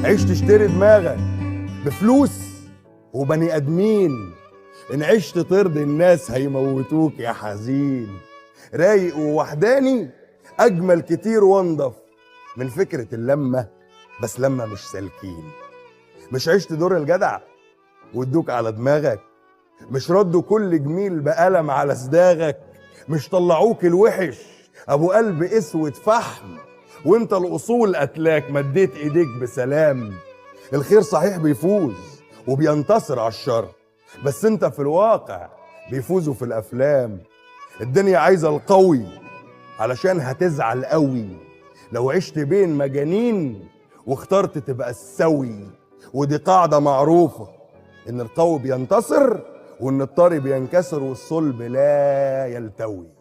عيش تشتري دماغك بفلوس وبني ادمين، ان عشت ترضي الناس هيموتوك يا حزين. رايق ووحداني اجمل كتير وانضف من فكرة اللمة، بس لما مش سالكين. مش عشت دور الجدع وادوك على دماغك، مش ردوا كل جميل بقلم على صداغك، مش طلعوك الوحش ابو قلب اسود فحم وانت الاصول قتلاك مديت ايديك بسلام. الخير صحيح بيفوز وبينتصر على الشر، بس انت في الواقع بيفوزوا في الافلام. الدنيا عايزه القوي علشان هتزعل قوي لو عشت بين مجانين واخترت تبقى السوي. ودي قاعده معروفه ان القوي بينتصر وان الطري بينكسر والصلب لا يلتوي.